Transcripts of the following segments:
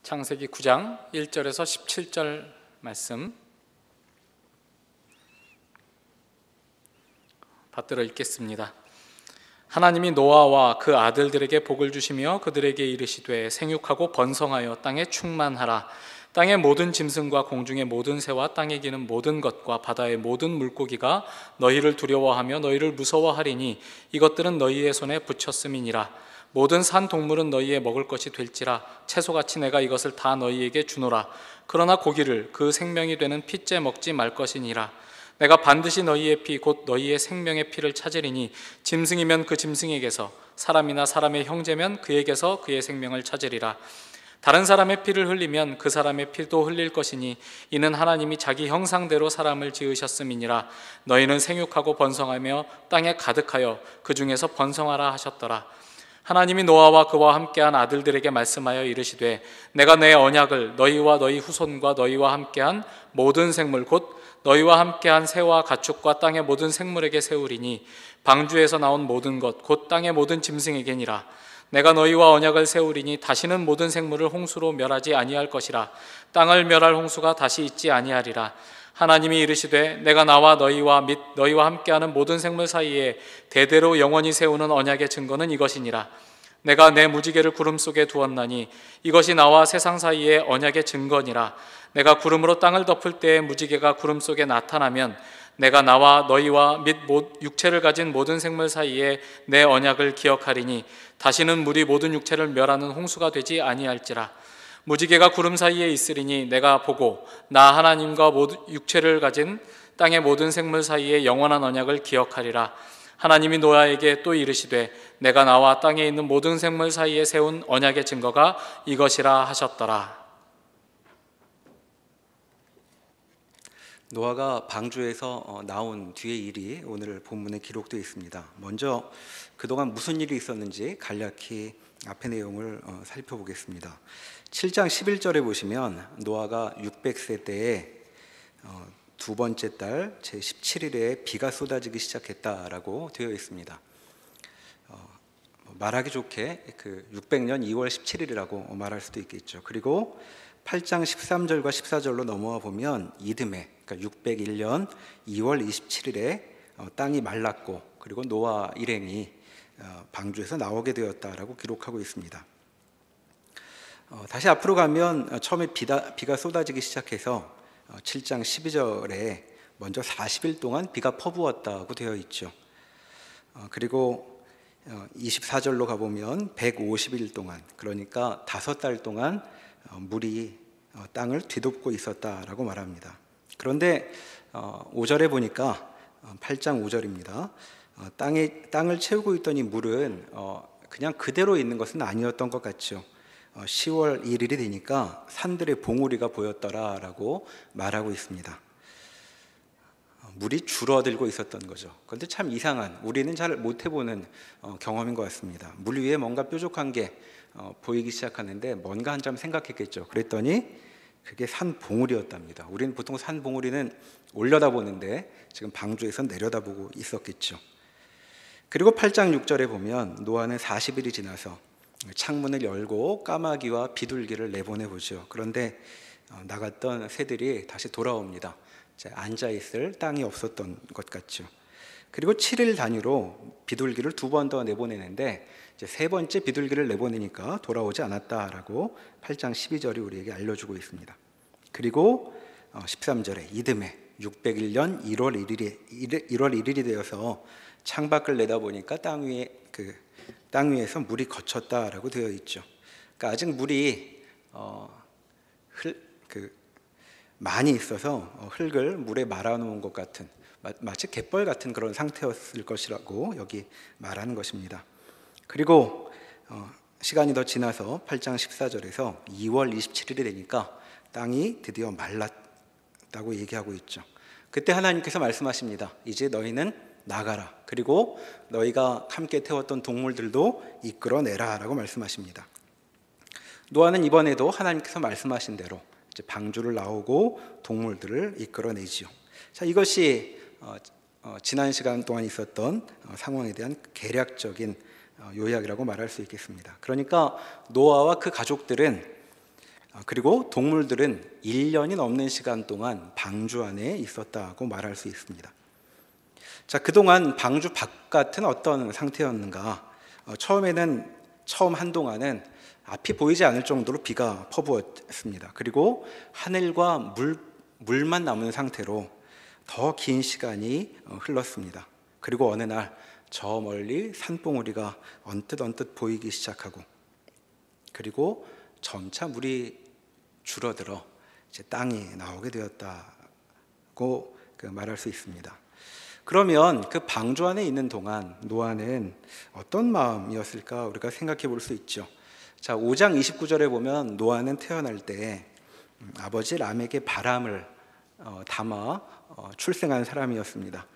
창세기 9장 1절에서 17절 말씀 받들어 읽겠습니다. 하나님이 노아와 그 아들들에게 복을 주시며 그들에게 이르시되 생육하고 번성하여 땅에 충만하라. 땅의 모든 짐승과 공중의 모든 새와 땅에 기는 모든 것과 바다의 모든 물고기가 너희를 두려워하며 너희를 무서워하리니 이것들은 너희의 손에 붙였음이니라. 모든 산 동물은 너희의 먹을 것이 될지라. 채소같이 내가 이것을 다 너희에게 주노라. 그러나 고기를 그 생명이 되는 피째 먹지 말 것이니라. 내가 반드시 너희의 피 곧 너희의 생명의 피를 찾으리니 짐승이면 그 짐승에게서, 사람이나 사람의 형제면 그에게서 그의 생명을 찾으리라. 다른 사람의 피를 흘리면 그 사람의 피도 흘릴 것이니 이는 하나님이 자기 형상대로 사람을 지으셨음이니라. 너희는 생육하고 번성하며 땅에 가득하여 그 중에서 번성하라 하셨더라. 하나님이 노아와 그와 함께한 아들들에게 말씀하여 이르시되 내가 내 언약을 너희와 너희 후손과 너희와 함께한 모든 생물 곧 너희와 함께한 새와 가축과 땅의 모든 생물에게 세우리니 방주에서 나온 모든 것 곧 땅의 모든 짐승에게니라. 내가 너희와 언약을 세우리니 다시는 모든 생물을 홍수로 멸하지 아니할 것이라. 땅을 멸할 홍수가 다시 있지 아니하리라. 하나님이 이르시되 내가 나와 너희와 및 너희와 함께하는 모든 생물 사이에 대대로 영원히 세우는 언약의 증거는 이것이니라. 내가 내 무지개를 구름 속에 두었나니 이것이 나와 세상 사이의 언약의 증거니라. 내가 구름으로 땅을 덮을 때에 무지개가 구름 속에 나타나면 내가 나와 너희와 및 육체를 가진 모든 생물 사이에 내 언약을 기억하리니 다시는 물이 모든 육체를 멸하는 홍수가 되지 아니할지라. 무지개가 구름 사이에 있으리니 내가 보고 나 하나님과 모든 육체를 가진 땅의 모든 생물 사이에 영원한 언약을 기억하리라. 하나님이 노아에게 또 이르시되 내가 나와 땅에 있는 모든 생물 사이에 세운 언약의 증거가 이것이라 하셨더라. 노아가 방주에서 나온 뒤의 일이 오늘 본문에 기록되어 있습니다. 먼저 그동안 무슨 일이 있었는지 간략히 앞의 내용을 살펴보겠습니다. 7장 11절에 보시면 노아가 600세 때에 두 번째 달 제17일에 비가 쏟아지기 시작했다라고 되어 있습니다. 말하기 좋게 그 600년 2월 17일이라고 말할 수도 있겠죠. 그리고 8장 13절과 14절로 넘어와 보면 이듬해 그러니까 601년 2월 27일에 땅이 말랐고 그리고 노아 일행이 방주에서 나오게 되었다라고 기록하고 있습니다. 다시 앞으로 가면 처음에 비가 쏟아지기 시작해서 7장 12절에 먼저 40일 동안 비가 퍼부었다고 되어 있죠. 그리고 24절로 가보면 150일 동안 그러니까 5달 동안 물이 땅을 뒤덮고 있었다라고 말합니다. 그런데 5절에 보니까 8장 5절입니다. 땅을 채우고 있던 이 물은 그냥 그대로 있는 것은 아니었던 것 같죠. 10월 1일이 되니까 산들의 봉우리가 보였더라라고 말하고 있습니다. 물이 줄어들고 있었던 거죠. 그런데 참 이상한, 우리는 잘 못 해보는 경험인 것 같습니다. 물 위에 뭔가 뾰족한 게 보이기 시작하는데 뭔가 한참 생각했겠죠. 그랬더니 그게 산 봉우리였답니다. 우리는 보통 산 봉우리는 올려다보는데 지금 방주에서 내려다보고 있었겠죠. 그리고 8장 6절에 보면 노아는 40일이 지나서 창문을 열고 까마귀와 비둘기를 내보내보죠. 그런데 나갔던 새들이 다시 돌아옵니다. 앉아있을 땅이 없었던 것 같죠. 그리고 7일 단위로 비둘기를 2번 더 내보내는데 이제 세 번째 비둘기를 내보내니까 돌아오지 않았다라고 8장 12절이 우리에게 알려주고 있습니다. 그리고 13절에 이듬해 601년 1월 1일이 되어서 창밖을 내다보니까 땅 위에서 물이 거쳤다라고 되어 있죠. 그러니까 아직 물이 많이 있어서 흙을 물에 말아놓은 것 같은 마치 갯벌 같은 그런 상태였을 것이라고 여기 말하는 것입니다. 그리고 시간이 더 지나서 8장 14절에서 2월 27일이 되니까 땅이 드디어 말랐다고 얘기하고 있죠. 그때 하나님께서 말씀하십니다. 이제 너희는 나가라. 그리고 너희가 함께 태웠던 동물들도 이끌어내라 라고 말씀하십니다. 노아는 이번에도 하나님께서 말씀하신 대로 이제 방주를 나오고 동물들을 이끌어내지요. 자, 이것이 지난 시간 동안 있었던 상황에 대한 개략적인 요약이라고 말할 수 있겠습니다. 그러니까 노아와 그 가족들은 그리고 동물들은 1년이 넘는 시간 동안 방주 안에 있었다고 말할 수 있습니다. 자, 그동안 방주 바깥은 어떤 상태였는가? 처음 한동안은 앞이 보이지 않을 정도로 비가 퍼부었습니다. 그리고 하늘과 물만 남은 상태로 더 긴 시간이 흘렀습니다. 그리고 어느 날 저 멀리 산봉우리가 언뜻 보이기 시작하고, 그리고 점차 물이 줄어들어 이제 땅이 나오게 되었다고 말할 수 있습니다. 그러면 그 방주 안에 있는 동안 노아는 어떤 마음이었을까 우리가 생각해 볼 수 있죠. 자, 5장 29절에 보면 노아는 태어날 때 아버지 람에게 바람을 담아 출생한 사람이었습니다.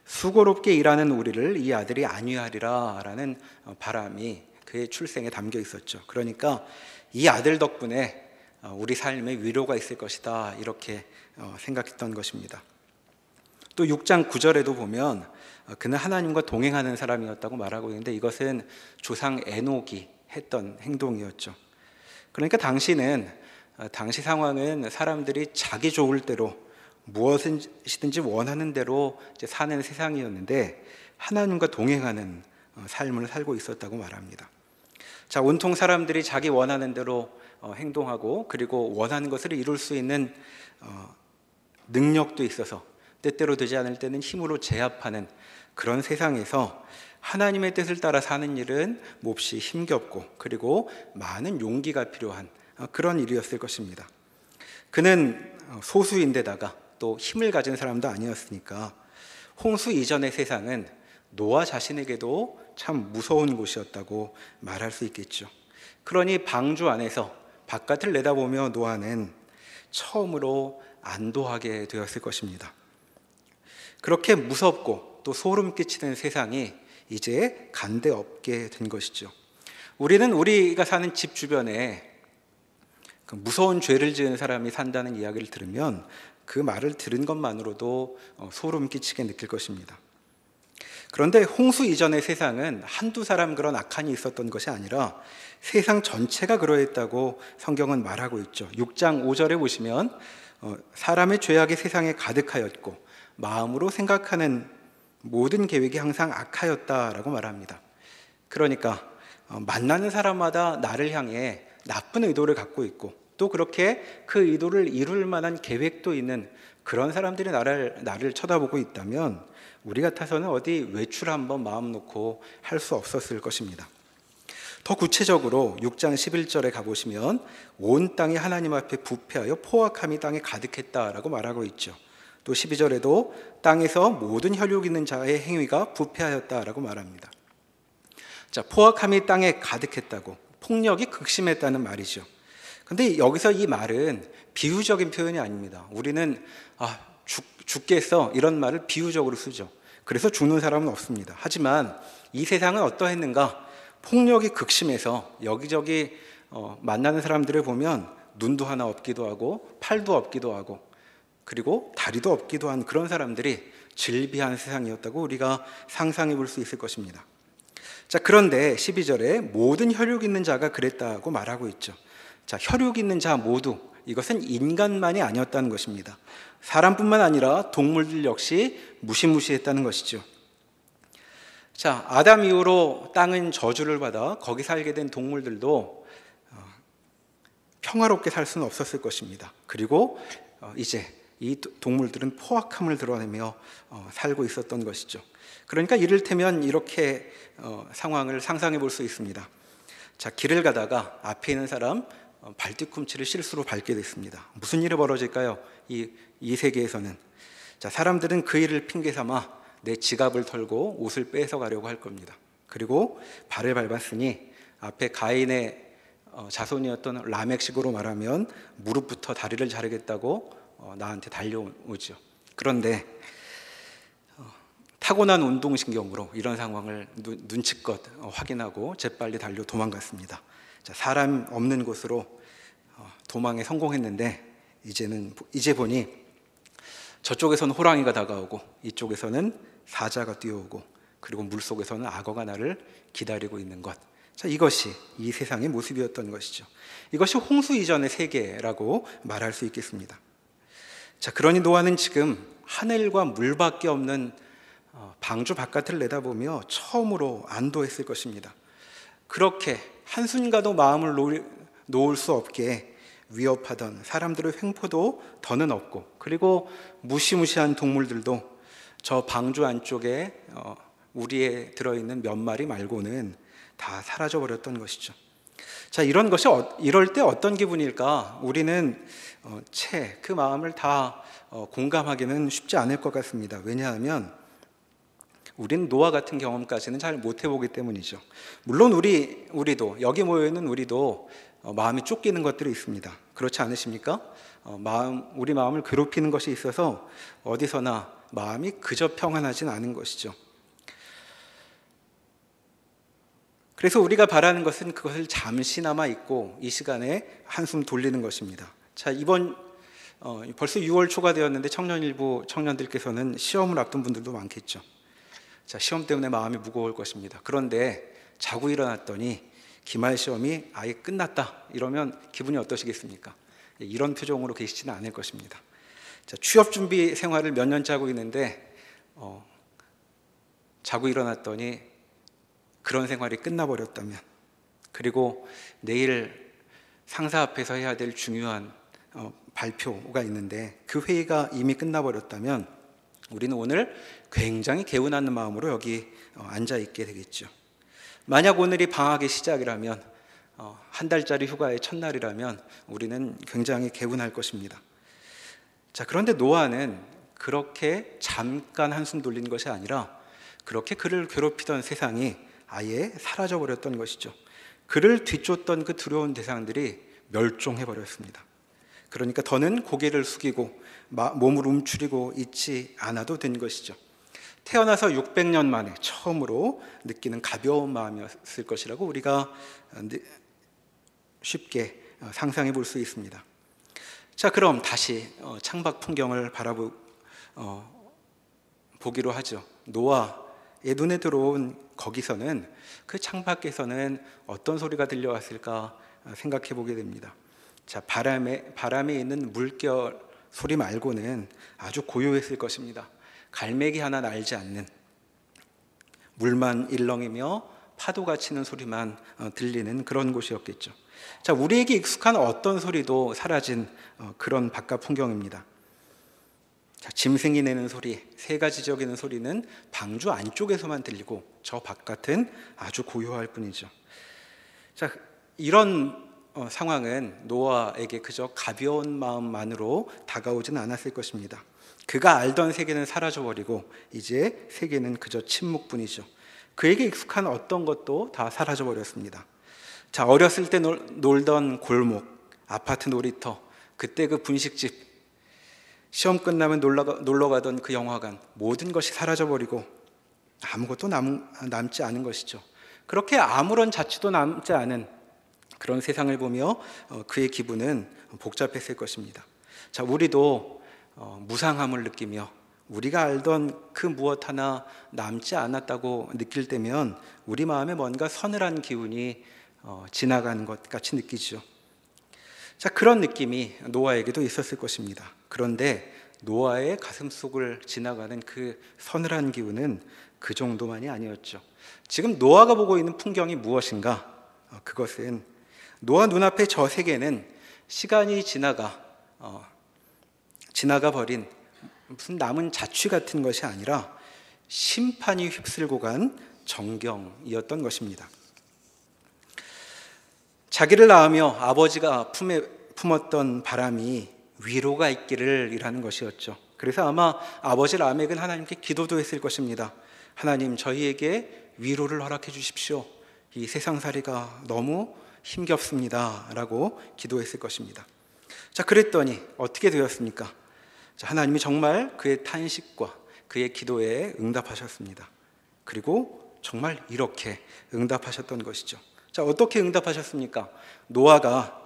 수고롭게 일하는 우리를 이 아들이 안위하리라 라는 바람이 그의 출생에 담겨 있었죠. 그러니까 이 아들 덕분에 우리 삶에 위로가 있을 것이다, 이렇게 생각했던 것입니다. 또 6장 9절에도 보면 그는 하나님과 동행하는 사람이었다고 말하고 있는데, 이것은 조상 에녹이 했던 행동이었죠. 그러니까 당시 상황은 사람들이 자기 좋을 대로 무엇이든지 원하는 대로 이제 사는 세상이었는데, 하나님과 동행하는 삶을 살고 있었다고 말합니다. 자, 온통 사람들이 자기 원하는 대로 행동하고, 그리고 원하는 것을 이룰 수 있는 능력도 있어서 때때로 되지 않을 때는 힘으로 제압하는 그런 세상에서 하나님의 뜻을 따라 사는 일은 몹시 힘겹고, 그리고 많은 용기가 필요한 그런 일이었을 것입니다. 그는 소수인데다가 또 힘을 가진 사람도 아니었으니까 홍수 이전의 세상은 노아 자신에게도 참 무서운 곳이었다고 말할 수 있겠죠. 그러니 방주 안에서 바깥을 내다보며 노아는 처음으로 안도하게 되었을 것입니다. 그렇게 무섭고 또 소름 끼치는 세상이 이제 간데 없게 된 것이죠. 우리가 사는 집 주변에 그 무서운 죄를 지은 사람이 산다는 이야기를 들으면 그 말을 들은 것만으로도 소름 끼치게 느낄 것입니다. 그런데 홍수 이전의 세상은 한두 사람 그런 악한이 있었던 것이 아니라 세상 전체가 그러했다고 성경은 말하고 있죠. 6장 5절에 보시면 사람의 죄악이 세상에 가득하였고 마음으로 생각하는 모든 계획이 항상 악하였다라고 말합니다. 그러니까 만나는 사람마다 나를 향해 나쁜 의도를 갖고 있고, 또 그렇게 그 의도를 이룰 만한 계획도 있는 그런 사람들이 나를 쳐다보고 있다면 우리 같아서는 어디 외출 한번 마음 놓고 할 수 없었을 것입니다. 더 구체적으로 6장 11절에 가보시면 온 땅이 하나님 앞에 부패하여 포악함이 땅에 가득했다라고 말하고 있죠. 또 12절에도 땅에서 모든 혈육 있는 자의 행위가 부패하였다라고 말합니다. 자, 포악함이 땅에 가득했다고, 폭력이 극심했다는 말이죠. 근데 여기서 이 말은 비유적인 표현이 아닙니다. 우리는 죽겠어 이런 말을 비유적으로 쓰죠. 그래서 죽는 사람은 없습니다. 하지만 이 세상은 어떠했는가? 폭력이 극심해서 여기저기 만나는 사람들을 보면 눈도 하나 없기도 하고 팔도 없기도 하고 그리고 다리도 없기도 한 그런 사람들이 질비한 세상이었다고 우리가 상상해 볼 수 있을 것입니다. 자, 그런데 12절에 모든 혈육 있는 자가 그랬다고 말하고 있죠. 자, 혈육 있는 자 모두, 이것은 인간만이 아니었다는 것입니다. 사람뿐만 아니라 동물들 역시 무시무시했다는 것이죠. 자, 아담 이후로 땅은 저주를 받아 거기 살게 된 동물들도 평화롭게 살 수는 없었을 것입니다. 그리고 이제 이 동물들은 포악함을 드러내며 살고 있었던 것이죠. 그러니까 이를테면 이렇게 상황을 상상해 볼 수 있습니다. 자, 길을 가다가 앞에 있는 사람 발뒤꿈치를 실수로 밟게 됐습니다. 무슨 일이 벌어질까요? 이 세계에서는. 자, 사람들은 그 일을 핑계 삼아 내 지갑을 털고 옷을 뺏어 가려고 할 겁니다. 그리고 발을 밟았으니 앞에 가인의 자손이었던 라멕식으로 말하면 무릎부터 다리를 자르겠다고 나한테 달려오죠. 그런데 타고난 운동신경으로 이런 상황을 눈치껏 확인하고 재빨리 달려 도망갔습니다. 자, 사람 없는 곳으로 도망에 성공했는데 이제 보니 저쪽에서는 호랑이가 다가오고 이쪽에서는 사자가 뛰어오고 그리고 물속에서는 악어가 나를 기다리고 있는 것. 자, 이것이 이 세상의 모습이었던 것이죠. 이것이 홍수 이전의 세계라고 말할 수 있겠습니다. 자, 그러니 노아는 지금 하늘과 물밖에 없는 방주 바깥을 내다보며 처음으로 안도했을 것입니다. 그렇게 한순간도 마음을 놓을 수 없게 위협하던 사람들의 횡포도 더는 없고, 그리고 무시무시한 동물들도 저 방주 안쪽에 우리에 들어있는 몇 마리 말고는 다 사라져버렸던 것이죠. 자, 이럴 때 어떤 기분일까? 우리는 채 그 마음을 다 공감하기는 쉽지 않을 것 같습니다. 왜냐하면 우리는 노아 같은 경험까지는 잘 못 해보기 때문이죠. 물론 우리도 여기 모여있는 우리도 마음이 쫓기는 것들이 있습니다. 그렇지 않으십니까? 우리 마음을 괴롭히는 것이 있어서 어디서나 마음이 그저 평안하진 않은 것이죠. 그래서 우리가 바라는 것은 그것을 잠시나마 잊고 이 시간에 한숨 돌리는 것입니다. 자, 벌써 6월 초가 되었는데 청년일부 청년들께서는 시험을 앞둔 분들도 많겠죠. 자, 시험 때문에 마음이 무거울 것입니다. 그런데 자고 일어났더니 기말 시험이 아예 끝났다 이러면 기분이 어떠시겠습니까? 이런 표정으로 계시지는 않을 것입니다. 자, 취업 준비 생활을 몇 년째 하고 있는데 자고 일어났더니 그런 생활이 끝나버렸다면, 그리고 내일 상사 앞에서 해야 될 중요한 발표가 있는데 그 회의가 이미 끝나버렸다면 우리는 오늘 굉장히 개운한 마음으로 여기 앉아 있게 되겠죠. 만약 오늘이 방학의 시작이라면, 한 달짜리 휴가의 첫날이라면 우리는 굉장히 개운할 것입니다. 자, 그런데 노아는 그렇게 잠깐 한숨 돌린 것이 아니라 그렇게 그를 괴롭히던 세상이 아예 사라져버렸던 것이죠. 그를 뒤쫓던 그 두려운 대상들이 멸종해버렸습니다. 그러니까 더는 고개를 숙이고 몸을 움츠리고 있지 않아도 된 것이죠. 태어나서 600년 만에 처음으로 느끼는 가벼운 마음이었을 것이라고 우리가 쉽게 상상해 볼 수 있습니다. 자, 그럼 다시 창밖 풍경을 보기로 하죠. 노아의 눈에 들어온 거기서는, 그 창밖에서는 어떤 소리가 들려왔을까 생각해 보게 됩니다. 자, 바람에 있는 물결 소리 말고는 아주 고요했을 것입니다. 갈매기 하나 날지 않는, 물만 일렁이며 파도가 치는 소리만 들리는 그런 곳이었겠죠. 자, 우리에게 익숙한 어떤 소리도 사라진 그런 바깥 풍경입니다. 자, 짐승이 내는 소리, 새가 지저귀는 소리는 방주 안쪽에서만 들리고 저 바깥은 아주 고요할 뿐이죠. 자, 이런 상황은 노아에게 그저 가벼운 마음만으로 다가오지는 않았을 것입니다. 그가 알던 세계는 사라져버리고 이제 세계는 그저 침묵뿐이죠. 그에게 익숙한 어떤 것도 다 사라져버렸습니다. 자, 어렸을 때 놀던 골목, 아파트 놀이터, 그때 그 분식집, 시험 끝나면 놀러 가던 그 영화관, 모든 것이 사라져버리고 아무것도 남지 않은 것이죠. 그렇게 아무런 자취도 남지 않은 그런 세상을 보며 그의 기분은 복잡했을 것입니다. 자, 우리도 무상함을 느끼며 우리가 알던 그 무엇 하나 남지 않았다고 느낄 때면 우리 마음에 뭔가 서늘한 기운이 지나가는 것 같이 느끼죠. 자, 그런 느낌이 노아에게도 있었을 것입니다. 그런데 노아의 가슴속을 지나가는 그 서늘한 기운은 그 정도만이 아니었죠. 지금 노아가 보고 있는 풍경이 무엇인가? 그것은 노아 눈앞의 저 세계는 시간이 지나가 버린 무슨 남은 자취 같은 것이 아니라 심판이 휩쓸고 간 정경이었던 것입니다. 자기를 낳으며 아버지가 품에 품었던 바람이 위로가 있기를 이라는 것이었죠. 그래서 아마 아버지 라멕은 하나님께 기도도 했을 것입니다. 하나님, 저희에게 위로를 허락해 주십시오. 이 세상살이가 너무 힘겹습니다 라고 기도했을 것입니다. 자, 그랬더니 어떻게 되었습니까? 자, 하나님이 정말 그의 탄식과 그의 기도에 응답하셨습니다. 그리고 정말 이렇게 응답하셨던 것이죠. 자, 어떻게 응답하셨습니까? 노아가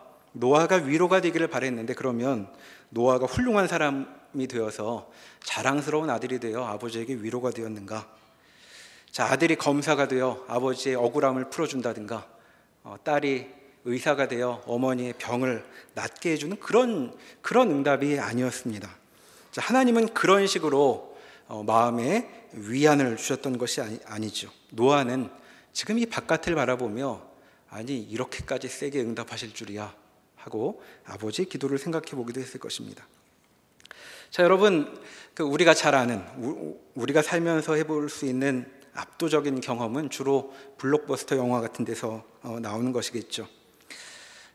위로가 되기를 바랬는데, 그러면 노아가 훌륭한 사람이 되어서 자랑스러운 아들이 되어 아버지에게 위로가 되었는가? 자, 아들이 검사가 되어 아버지의 억울함을 풀어준다든가, 딸이 의사가 되어 어머니의 병을 낫게 해주는 그런 응답이 아니었습니다. 자, 하나님은 그런 식으로 마음에 위안을 주셨던 것이 아니죠. 노아는 지금 이 바깥을 바라보며 아니 이렇게까지 세게 응답하실 줄이야 하고 아버지의 기도를 생각해 보기도 했을 것입니다. 자, 여러분, 우리가 잘 아는, 우리가 살면서 해볼 수 있는 압도적인 경험은 주로 블록버스터 영화 같은 데서 나오는 것이겠죠.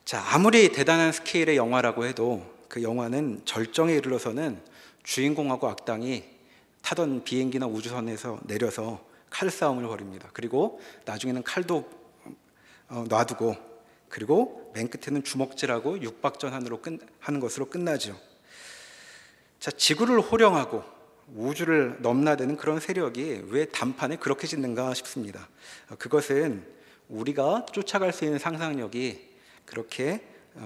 자, 아무리 대단한 스케일의 영화라고 해도 그 영화는 절정에 이르러서는 주인공하고 악당이 타던 비행기나 우주선에서 내려서 칼싸움을 벌입니다. 그리고 나중에는 칼도 놔두고, 그리고 맨 끝에는 주먹질하고 육박전하는 것으로 끝나죠. 자, 지구를 호령하고 우주를 넘나드는 그런 세력이 왜 단판에 그렇게 짓는가 싶습니다. 그것은 우리가 쫓아갈 수 있는 상상력이 그렇게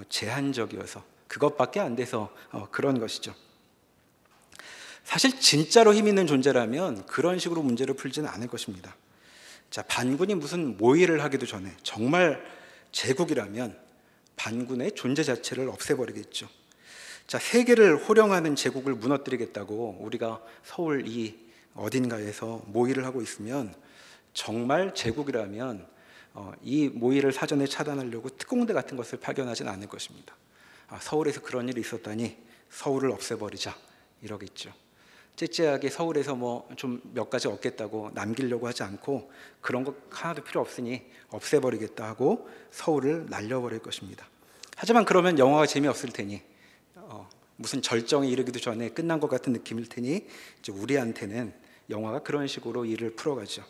제한적이어서, 그것밖에 안 돼서 그런 것이죠. 사실 진짜로 힘 있는 존재라면 그런 식으로 문제를 풀지는 않을 것입니다. 자, 반군이 무슨 모의를 하기도 전에 정말 제국이라면 반군의 존재 자체를 없애버리겠죠. 자, 세계를 호령하는 제국을 무너뜨리겠다고 우리가 서울 이 어딘가에서 모의를 하고 있으면 정말 제국이라면 이 모의를 사전에 차단하려고 특공대 같은 것을 파견하진 않을 것입니다. 서울에서 그런 일이 있었다니 서울을 없애버리자 이러겠죠. 째째하게 서울에서 뭐 좀 몇 가지 얻겠다고 남기려고 하지 않고 그런 거 하나도 필요 없으니 없애버리겠다 하고 서울을 날려버릴 것입니다. 하지만 그러면 영화가 재미없을 테니 무슨 절정에 이르기도 전에 끝난 것 같은 느낌일 테니 이제 우리한테는 영화가 그런 식으로 일을 풀어가죠.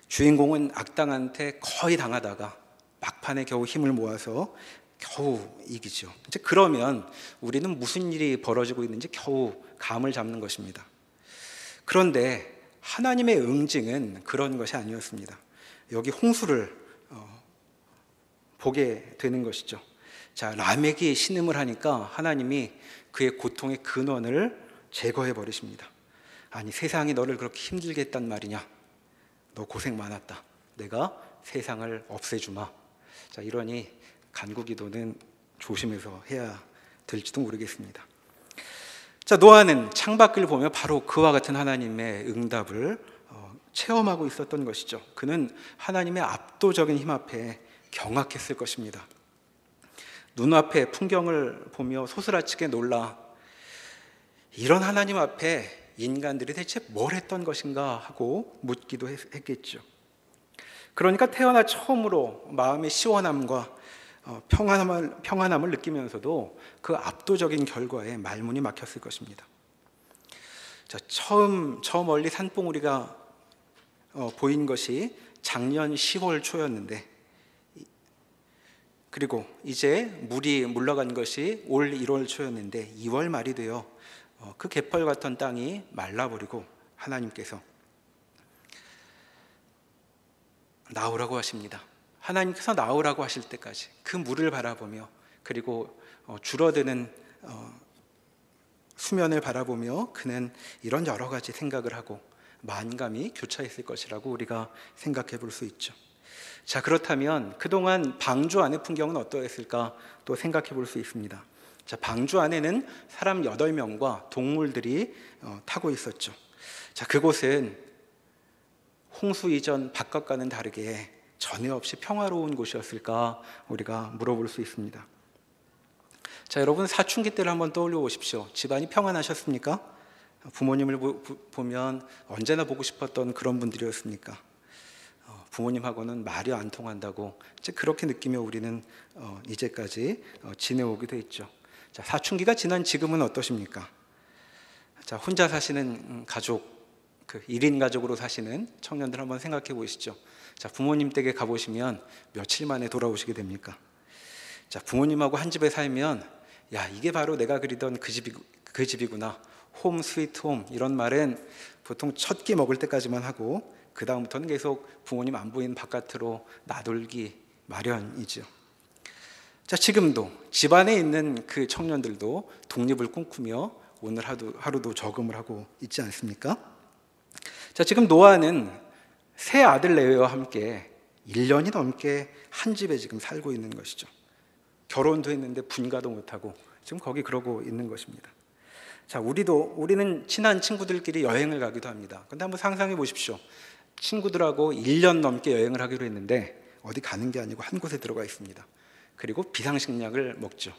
주인공은 악당한테 거의 당하다가 막판에 겨우 힘을 모아서 겨우 이기죠. 이제 그러면 우리는 무슨 일이 벌어지고 있는지 겨우 감을 잡는 것입니다. 그런데 하나님의 응징은 그런 것이 아니었습니다. 여기 홍수를 보게 되는 것이죠. 자, 라멕이 신음을 하니까 하나님이 그의 고통의 근원을 제거해 버리십니다. 아니, 세상이 너를 그렇게 힘들게 했단 말이냐? 너 고생 많았다. 내가 세상을 없애주마. 자, 이러니 간구기도는 조심해서 해야 될지도 모르겠습니다. 자, 노아는 창밖을 보며 바로 그와 같은 하나님의 응답을 체험하고 있었던 것이죠. 그는 하나님의 압도적인 힘 앞에 경악했을 것입니다. 눈앞의 풍경을 보며 소스라치게 놀라 이런 하나님 앞에 인간들이 대체 뭘 했던 것인가 하고 묻기도 했겠죠. 그러니까 태어나 처음으로 마음의 시원함과 평안함을 느끼면서도 그 압도적인 결과에 말문이 막혔을 것입니다. 자, 저 멀리 산봉우리가 보인 것이 작년 10월 초였는데, 그리고 이제 물이 물러간 것이 올 1월 초였는데 2월 말이 되어 그 개펄 같은 땅이 말라버리고 하나님께서 나오라고 하십니다. 하나님께서 나오라고 하실 때까지 그 물을 바라보며, 그리고 줄어드는 수면을 바라보며 그는 이런 여러 가지 생각을 하고 만감이 교차했을 것이라고 우리가 생각해 볼 수 있죠. 자, 그렇다면 그동안 방주 안의 풍경은 어떠했을까 또 생각해 볼 수 있습니다. 자, 방주 안에는 사람 8명과 동물들이 타고 있었죠. 자, 그곳은 홍수 이전 바깥과는 다르게 전에 없이 평화로운 곳이었을까 우리가 물어볼 수 있습니다. 자, 여러분 사춘기 때를 한번 떠올려 보십시오. 집안이 평안하셨습니까? 부모님을 보면 언제나 보고 싶었던 그런 분들이었습니까? 부모님하고는 말이 안 통한다고 이제 그렇게 느끼며 우리는 이제까지 지내오기도 했죠. 자, 사춘기가 지난 지금은 어떠십니까? 자, 혼자 사시는 가족, 1인 가족으로 사시는 청년들 한번 생각해 보시죠. 자, 부모님 댁에 가보시면 며칠 만에 돌아오시게 됩니까? 자, 부모님하고 한 집에 살면 야, 이게 바로 내가 그리던 그 집이구나. 홈 스위트 홈 이런 말은 보통 첫 끼 먹을 때까지만 하고 그 다음부터는 계속 부모님 안 보이는 바깥으로 나돌기 마련이죠. 자, 지금도 집안에 있는 그 청년들도 독립을 꿈꾸며 오늘 하루도 저금을 하고 있지 않습니까? 자, 지금 노아는 세 아들 내외와 함께 1년이 넘게 한 집에 지금 살고 있는 것이죠. 결혼도 했는데 분가도 못하고 지금 거기 그러고 있는 것입니다. 자, 우리는 친한 친구들끼리 여행을 가기도 합니다. 근데 한번 상상해 보십시오. 친구들하고 1년 넘게 여행을 하기로 했는데 어디 가는 게 아니고 한 곳에 들어가 있습니다. 그리고 비상식약을 먹죠.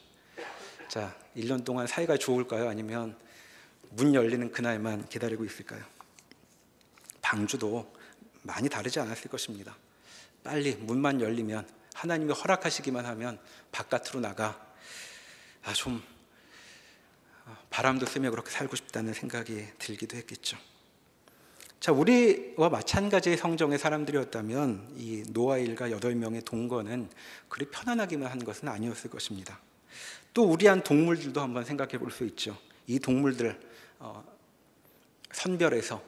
자, 1년 동안 사이가 좋을까요? 아니면 문 열리는 그날만 기다리고 있을까요? 방주도 많이 다르지 않았을 것입니다. 빨리 문만 열리면, 하나님이 허락하시기만 하면 바깥으로 나가 좀 바람도 쐬며 그렇게 살고 싶다는 생각이 들기도 했겠죠. 자, 우리와 마찬가지의 성정의 사람들이었다면 이 노아 일가 8명의 동거는 그리 편안하기만 한 것은 아니었을 것입니다. 또 우리 한 동물들도 한번 생각해 볼 수 있죠. 이 동물들 선별해서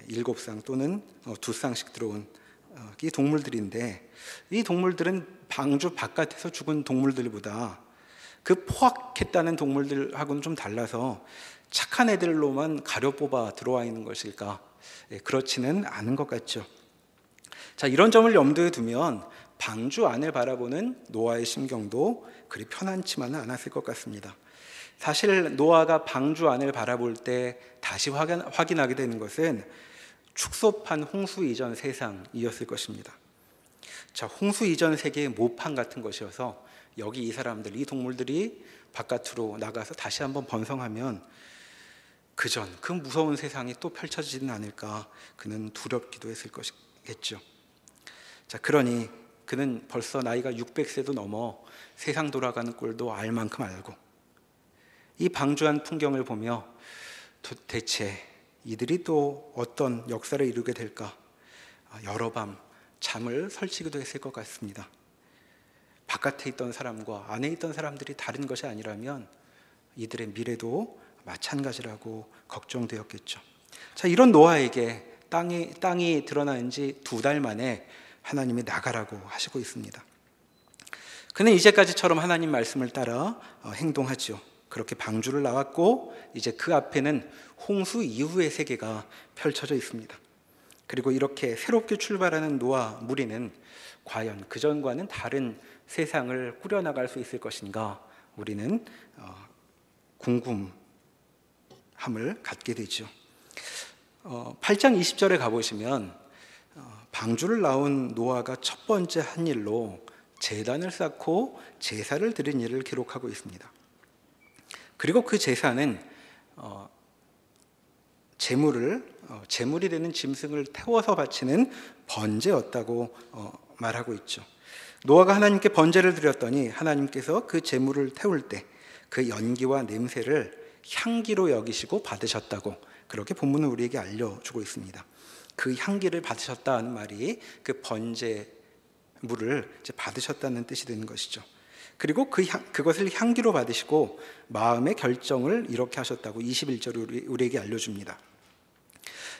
7쌍 또는 2쌍씩 들어온 이 동물들인데, 이 동물들은 방주 바깥에서 죽은 동물들보다 그 포악했다는 동물들하고는 좀 달라서 착한 애들로만 가려 뽑아 들어와 있는 것일까? 그렇지는 않은 것 같죠. 자, 이런 점을 염두에 두면 방주 안을 바라보는 노아의 심경도 그리 편안치만은 않았을 것 같습니다. 사실 노아가 방주 안을 바라볼 때 다시 확인하게 되는 것은 축소판 홍수 이전 세상이었을 것입니다. 자, 홍수 이전 세계의 모판 같은 것이어서 여기 이 사람들, 이 동물들이 바깥으로 나가서 다시 한번 번성하면 그 무서운 세상이 또 펼쳐지지는 않을까, 그는 두렵기도 했을 것이겠죠. 자, 그러니 그는 벌써 나이가 600세도 넘어 세상 돌아가는 꼴도 알 만큼 알고 이 방주한 풍경을 보며 대체 이들이 또 어떤 역사를 이루게 될까, 여러 밤 잠을 설치기도 했을 것 같습니다. 바깥에 있던 사람과 안에 있던 사람들이 다른 것이 아니라면 이들의 미래도 마찬가지라고 걱정되었겠죠. 자, 이런 노아에게 땅이 드러난 지 2달 만에 하나님이 나가라고 하시고 있습니다. 그는 이제까지처럼 하나님 말씀을 따라 행동하죠. 그렇게 방주를 나왔고 이제 그 앞에는 홍수 이후의 세계가 펼쳐져 있습니다. 그리고 이렇게 새롭게 출발하는 노아 무리는 과연 그전과는 다른 세상을 꾸려나갈 수 있을 것인가, 우리는 궁금함을 갖게 되죠. 8장 20절에 가보시면 방주를 나온 노아가 첫 번째 한 일로 제단을 쌓고 제사를 드린 일을 기록하고 있습니다. 그리고 그 제사는 제물이 되는 짐승을 태워서 바치는 번제였다고 말하고 있죠. 노아가 하나님께 번제를 드렸더니 하나님께서 그 제물을 태울 때 그 연기와 냄새를 향기로 여기시고 받으셨다고, 그렇게 본문은 우리에게 알려주고 있습니다. 그 향기를 받으셨다는 말이 그 번제물을 이제 받으셨다는 뜻이 되는 것이죠. 그리고 그것을 향기로 받으시고 마음의 결정을 이렇게 하셨다고 21절 우리에게 알려줍니다.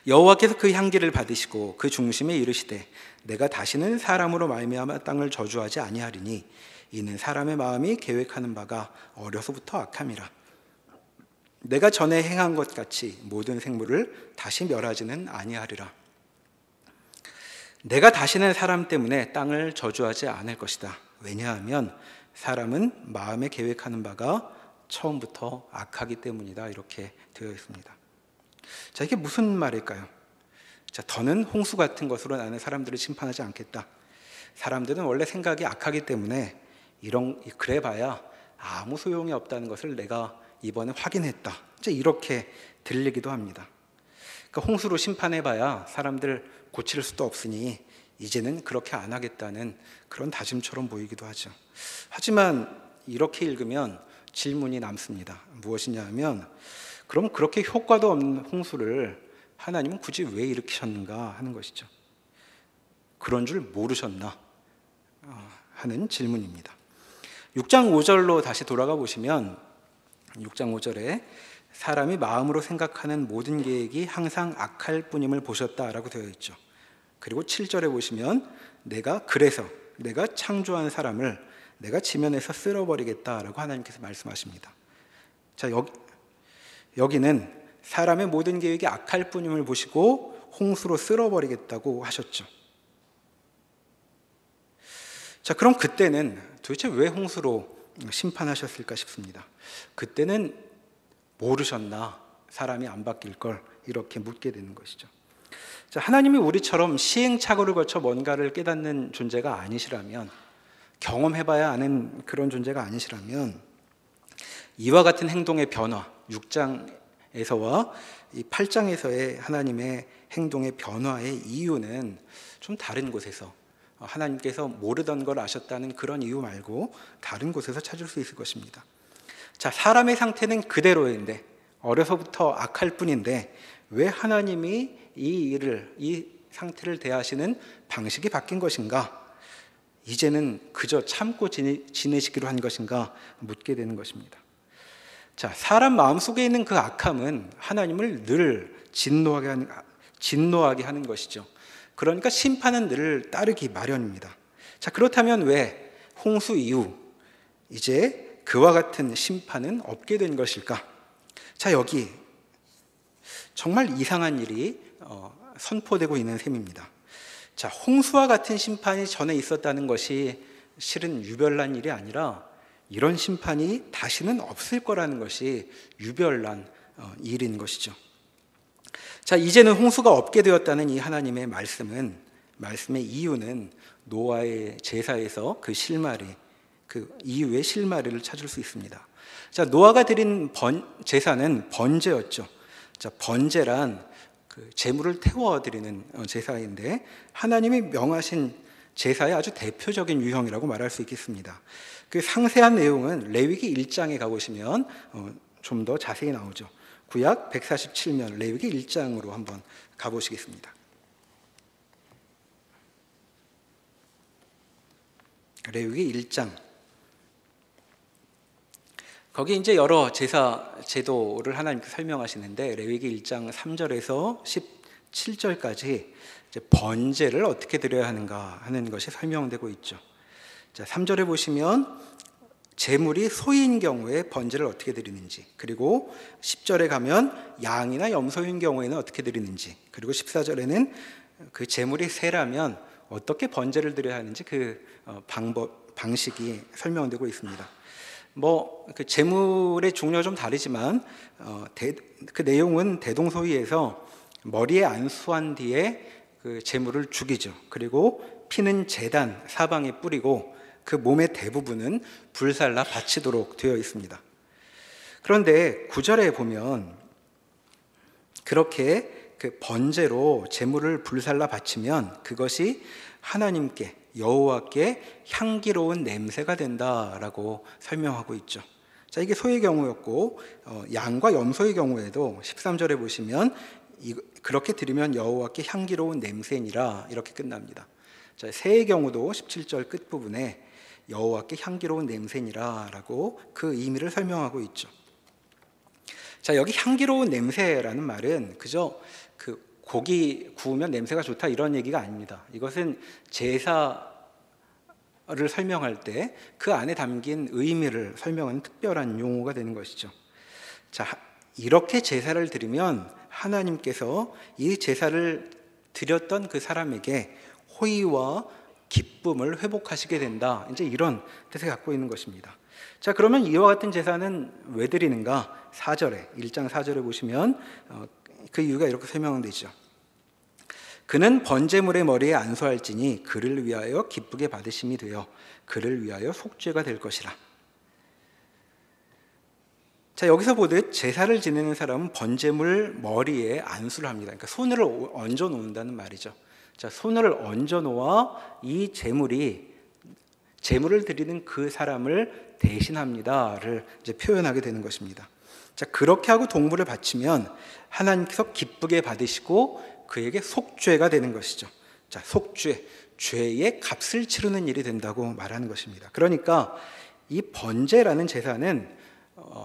여호와께서 그 향기를 받으시고 그 중심에 이르시되 내가 다시는 사람으로 말미암아 땅을 저주하지 아니하리니 이는 사람의 마음이 계획하는 바가 어려서부터 악함이라. 내가 전에 행한 것 같이 모든 생물을 다시 멸하지는 아니하리라. 내가 다시는 사람 때문에 땅을 저주하지 않을 것이다. 왜냐하면 사람은 마음에 계획하는 바가 처음부터 악하기 때문이다. 이렇게 되어 있습니다. 자, 이게 무슨 말일까요? 자, 더는 홍수 같은 것으로 나는 사람들을 심판하지 않겠다. 사람들은 원래 생각이 악하기 때문에 그래봐야 아무 소용이 없다는 것을 내가 이번에 확인했다. 이제 이렇게 들리기도 합니다. 그러니까 홍수로 심판해봐야 사람들 고칠 수도 없으니 이제는 그렇게 안 하겠다는 그런 다짐처럼 보이기도 하죠. 하지만 이렇게 읽으면 질문이 남습니다. 무엇이냐 하면, 그럼 그렇게 효과도 없는 홍수를 하나님은 굳이 왜 일으키셨는가 하는 것이죠. 그런 줄 모르셨나 하는 질문입니다. 6장 5절로 다시 돌아가 보시면 6장 5절에 사람이 마음으로 생각하는 모든 계획이 항상 악할 뿐임을 보셨다라고 되어 있죠. 그리고 7절에 보시면 내가 창조한 사람을 내가 지면에서 쓸어버리겠다라고 하나님께서 말씀하십니다. 자, 여기는 사람의 모든 계획이 악할 뿐임을 보시고 홍수로 쓸어버리겠다고 하셨죠. 자, 그럼 그때는 도대체 왜 홍수로 심판하셨을까 싶습니다. 그때는 모르셨나? 사람이 안 바뀔 걸, 이렇게 묻게 되는 것이죠. 자, 하나님이 우리처럼 시행착오를 거쳐 뭔가를 깨닫는 존재가 아니시라면, 경험해봐야 아는 그런 존재가 아니시라면, 이와 같은 행동의 변화, 6장에서와 이 8장에서의 하나님의 행동의 변화의 이유는 좀 다른 곳에서, 하나님께서 모르던 걸 아셨다는 그런 이유 말고 다른 곳에서 찾을 수 있을 것입니다. 자, 사람의 상태는 그대로인데, 어려서부터 악할 뿐인데 왜 하나님이 이 상태를 대하시는 방식이 바뀐 것인가? 이제는 그저 참고 지내시기로 한 것인가? 묻게 되는 것입니다. 자, 사람 마음속에 있는 그 악함은 하나님을 늘 진노하게 하는 것이죠. 그러니까 심판은 늘 따르기 마련입니다. 자, 그렇다면 왜 홍수 이후 이제 그와 같은 심판은 없게 된 것일까? 자, 여기 정말 이상한 일이 선포되고 있는 셈입니다. 자, 홍수와 같은 심판이 전에 있었다는 것이 실은 유별난 일이 아니라 이런 심판이 다시는 없을 거라는 것이 유별난 일인 것이죠. 자, 이제는 홍수가 없게 되었다는 이 하나님의 말씀의 이유는 노아의 제사에서 그 이후의 실마리를 찾을 수 있습니다. 자, 노아가 드린 제사는 번제였죠. 자, 번제란 그 제물을 태워드리는 제사인데 하나님이 명하신 제사의 아주 대표적인 유형이라고 말할 수 있겠습니다. 그 상세한 내용은 레위기 1장에 가보시면 좀 더 자세히 나오죠. 구약 147면 레위기 1장으로 한번 가보시겠습니다. 레위기 1장. 거기 이제 여러 제사 제도를 하나님께서 설명하시는데 레위기 1장 3절에서 17절까지 이제 번제를 어떻게 드려야 하는가 하는 것이 설명되고 있죠. 자, 3절에 보시면 제물이 소인 경우에 번제를 어떻게 드리는지, 그리고 10절에 가면 양이나 염소인 경우에는 어떻게 드리는지, 그리고 14절에는 그 제물이 새라면 어떻게 번제를 드려야 하는지 그 방식이 설명되고 있습니다. 그 제물의 종류가 좀 다르지만 그 내용은 대동소이에서 머리에 안수한 뒤에 그 제물을 죽이죠. 그리고 피는 제단 사방에 뿌리고 그 몸의 대부분은 불살라 바치도록 되어 있습니다. 그런데 9절에 보면 그렇게 그 번제로 제물을 불살라 바치면 그것이 하나님께 여호와께 향기로운 냄새가 된다라고 설명하고 있죠. 자, 이게 소의 경우였고 양과 염소의 경우에도 13절에 보시면 그렇게 드리면 여호와께 향기로운 냄새니라 이렇게 끝납니다. 자, 새의 경우도 17절 끝부분에 여호와께 향기로운 냄새니라라고 그 의미를 설명하고 있죠. 자, 여기 향기로운 냄새라는 말은 그저 그 고기 구우면 냄새가 좋다 이런 얘기가 아닙니다. 이것은 제사를 설명할 때 그 안에 담긴 의미를 설명하는 특별한 용어가 되는 것이죠. 자, 이렇게 제사를 드리면 하나님께서 이 제사를 드렸던 그 사람에게 호의와 기쁨을 회복하시게 된다. 이제 이런 뜻을 갖고 있는 것입니다. 자, 그러면 이와 같은 제사는 왜 드리는가? 1장 4절에 보시면 그 이유가 이렇게 설명되죠. 그는 번제물의 머리에 안수할지니 그를 위하여 기쁘게 받으심이 되어 그를 위하여 속죄가 될 것이라. 자, 여기서 보듯 제사를 지내는 사람은 번제물 머리에 안수를 합니다. 그러니까 손을 얹어 놓는다는 말이죠. 자, 손을 얹어 놓아 이 제물을 드리는 그 사람을 대신합니다를 이제 표현하게 되는 것입니다. 자, 그렇게 하고 동물을 바치면 하나님께서 기쁘게 받으시고 그에게 속죄가 되는 것이죠. 자, 속죄, 죄의 값을 치르는 일이 된다고 말하는 것입니다. 그러니까 이 번제라는 제사는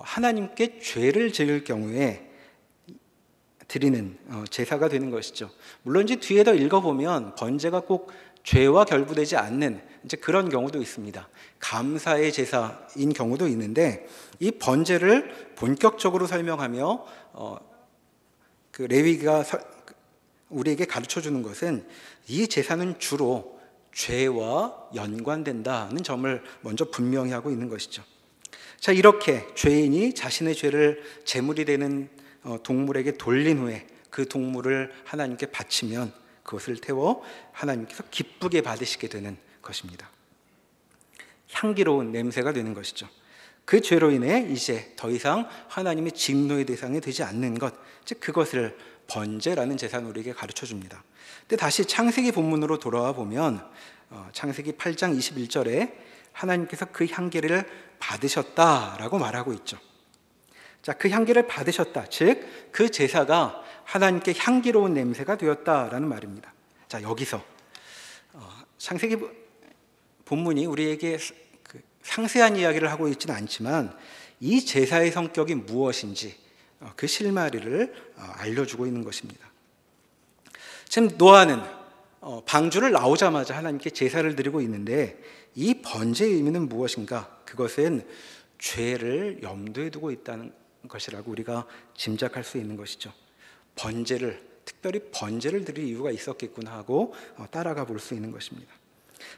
하나님께 죄를 지을 경우에 드리는 제사가 되는 것이죠. 물론 이제 뒤에도 읽어보면 번제가 꼭 죄와 결부되지 않는 이제 그런 경우도 있습니다. 감사의 제사인 경우도 있는데 이 번제를 본격적으로 설명하며 그 레위기가 우리에게 가르쳐 주는 것은 이 제사는 주로 죄와 연관된다는 점을 먼저 분명히 하고 있는 것이죠. 자, 이렇게 죄인이 자신의 죄를 제물이 되는 동물에게 돌린 후에 그 동물을 하나님께 바치면 그것을 태워 하나님께서 기쁘게 받으시게 되는 것입니다. 향기로운 냄새가 되는 것이죠. 그 죄로 인해 이제 더 이상 하나님의 진노의 대상이 되지 않는 것, 즉 그것을 번제라는 제사는 우리에게 가르쳐 줍니다. 근데 다시 창세기 본문으로 돌아와 보면 창세기 8장 21절에 하나님께서 그 향기를 받으셨다라고 말하고 있죠. 자, 그 향기를 받으셨다, 즉 그 제사가 하나님께 향기로운 냄새가 되었다라는 말입니다. 자, 여기서 창세기 본문이 우리에게 상세한 이야기를 하고 있지는 않지만 이 제사의 성격이 무엇인지 그 실마리를 알려주고 있는 것입니다. 지금 노아는 방주를 나오자마자 하나님께 제사를 드리고 있는데 이 번제의 의미는 무엇인가? 그것은 죄를 염두에 두고 있다는 것이라고 우리가 짐작할 수 있는 것이죠. 특별히 번제를 드릴 이유가 있었겠구나 하고 따라가 볼 수 있는 것입니다.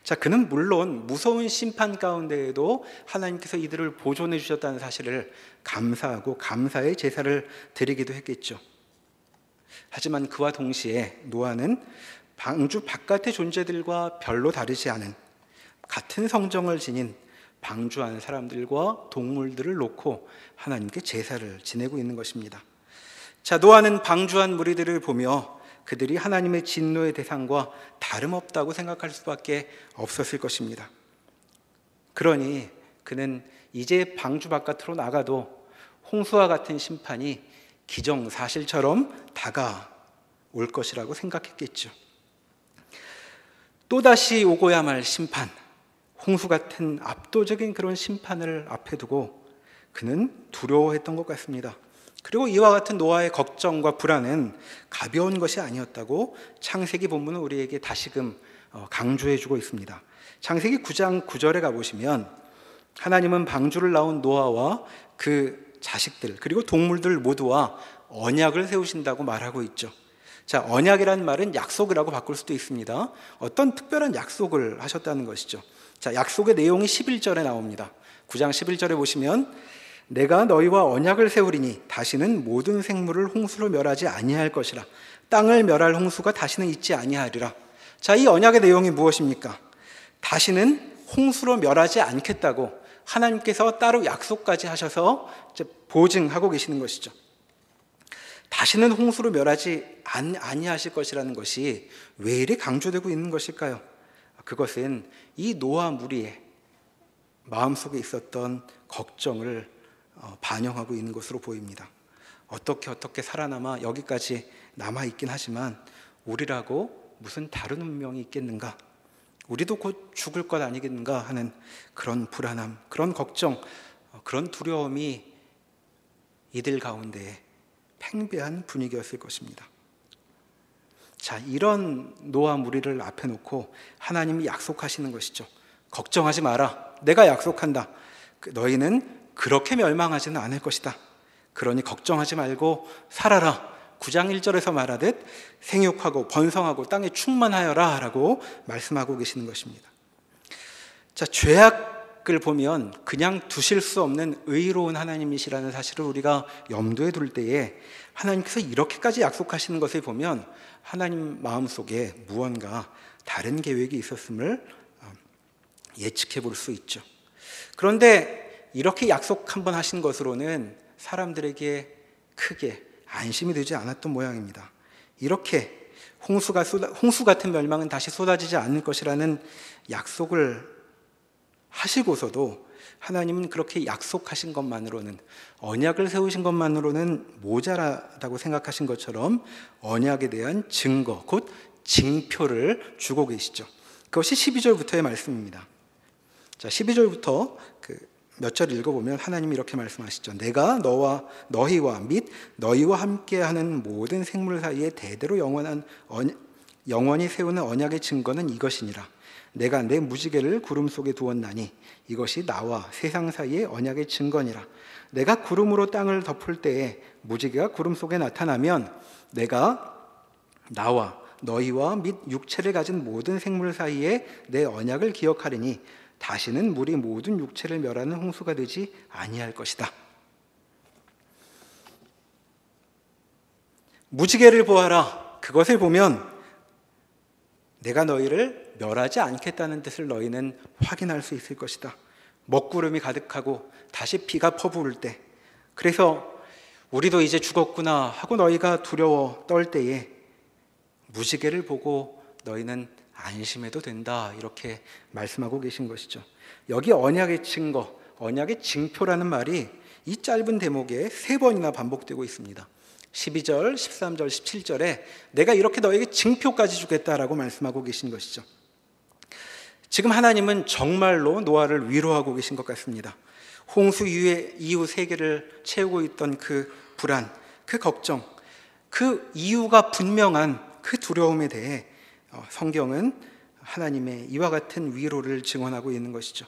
자, 그는 물론 무서운 심판 가운데에도 하나님께서 이들을 보존해 주셨다는 사실을 감사하고 감사의 제사를 드리기도 했겠죠. 하지만 그와 동시에 노아는 방주 바깥의 존재들과 별로 다르지 않은 같은 성정을 지닌 방주 안 사람들과 동물들을 놓고 하나님께 제사를 지내고 있는 것입니다. 자, 노아는 방주한 무리들을 보며 그들이 하나님의 진노의 대상과 다름없다고 생각할 수밖에 없었을 것입니다. 그러니 그는 이제 방주 바깥으로 나가도 홍수와 같은 심판이 기정사실처럼 다가올 것이라고 생각했겠죠. 또다시 오고야 말 심판, 홍수 같은 압도적인 그런 심판을 앞에 두고 그는 두려워했던 것 같습니다. 그리고 이와 같은 노아의 걱정과 불안은 가벼운 것이 아니었다고 창세기 본문은 우리에게 다시금 강조해주고 있습니다. 창세기 9장 9절에 가보시면 하나님은 방주를 나온 노아와 그 자식들 그리고 동물들 모두와 언약을 세우신다고 말하고 있죠. 자, 언약이라는 말은 약속이라고 바꿀 수도 있습니다. 어떤 특별한 약속을 하셨다는 것이죠. 자, 약속의 내용이 11절에 나옵니다. 9장 11절에 보시면 내가 너희와 언약을 세우리니 다시는 모든 생물을 홍수로 멸하지 아니할 것이라. 땅을 멸할 홍수가 다시는 있지 아니하리라. 자, 이 언약의 내용이 무엇입니까? 다시는 홍수로 멸하지 않겠다고 하나님께서 따로 약속까지 하셔서 보증하고 계시는 것이죠. 다시는 홍수로 멸하지 아니하실 것이라는 것이 왜 이리 강조되고 있는 것일까요? 그것은 이 노아 무리의 마음속에 있었던 걱정을 반영하고 있는 것으로 보입니다. 어떻게 살아남아 여기까지 남아있긴 하지만 우리라고 무슨 다른 운명이 있겠는가? 우리도 곧 죽을 것 아니겠는가 하는 그런 불안함, 그런 걱정, 그런 두려움이 이들 가운데 팽배한 분위기였을 것입니다. 자, 이런 노아 무리를 앞에 놓고 하나님이 약속하시는 것이죠. 걱정하지 마라. 내가 약속한다. 너희는 그렇게 멸망하지는 않을 것이다. 그러니 걱정하지 말고 살아라. 9장 1절에서 말하듯 생육하고 번성하고 땅에 충만하여라 라고 말씀하고 계시는 것입니다. 자, 죄악을 보면 그냥 두실 수 없는 의로운 하나님이시라는 사실을 우리가 염두에 둘 때에 하나님께서 이렇게까지 약속하시는 것을 보면 하나님 마음속에 무언가 다른 계획이 있었음을 예측해 볼 수 있죠. 그런데 이렇게 약속 한번 하신 것으로는 사람들에게 크게 안심이 되지 않았던 모양입니다. 이렇게 홍수 같은 멸망은 다시 쏟아지지 않을 것이라는 약속을 하시고서도 하나님은 그렇게 약속하신 것만으로는, 언약을 세우신 것만으로는 모자라다고 생각하신 것처럼 언약에 대한 증거, 곧 징표를 주고 계시죠. 그것이 12절부터의 말씀입니다. 자, 12절부터 몇 절 읽어보면 하나님이 이렇게 말씀하시죠. 내가 너희와 및 너희와 함께하는 모든 생물 사이에 대대로 영원히 세우는 언약의 증거는 이것이니라. 내가 내 무지개를 구름 속에 두었나니 이것이 나와 세상 사이의 언약의 증거니라. 내가 구름으로 땅을 덮을 때에 무지개가 구름 속에 나타나면 내가 나와 너희와 및 육체를 가진 모든 생물 사이에 내 언약을 기억하리니 다시는 물이 모든 육체를 멸하는 홍수가 되지 아니할 것이다. 무지개를 보아라. 그것을 보면 내가 너희를 멸하지 않겠다는 뜻을 너희는 확인할 수 있을 것이다. 먹구름이 가득하고 다시 비가 퍼부을 때, 그래서 우리도 이제 죽었구나 하고 너희가 두려워 떨 때에 무지개를 보고 너희는 안심해도 된다, 이렇게 말씀하고 계신 것이죠. 여기 언약의 증거, 언약의 징표라는 말이 이 짧은 대목에 3번이나 반복되고 있습니다. 12절, 13절, 17절에 내가 이렇게 너에게 징표까지 주겠다라고 말씀하고 계신 것이죠. 지금 하나님은 정말로 노아를 위로하고 계신 것 같습니다. 홍수 이후 세계를 채우고 있던 그 불안, 그 걱정, 그 이유가 분명한 그 두려움에 대해 성경은 하나님의 이와 같은 위로를 증언하고 있는 것이죠.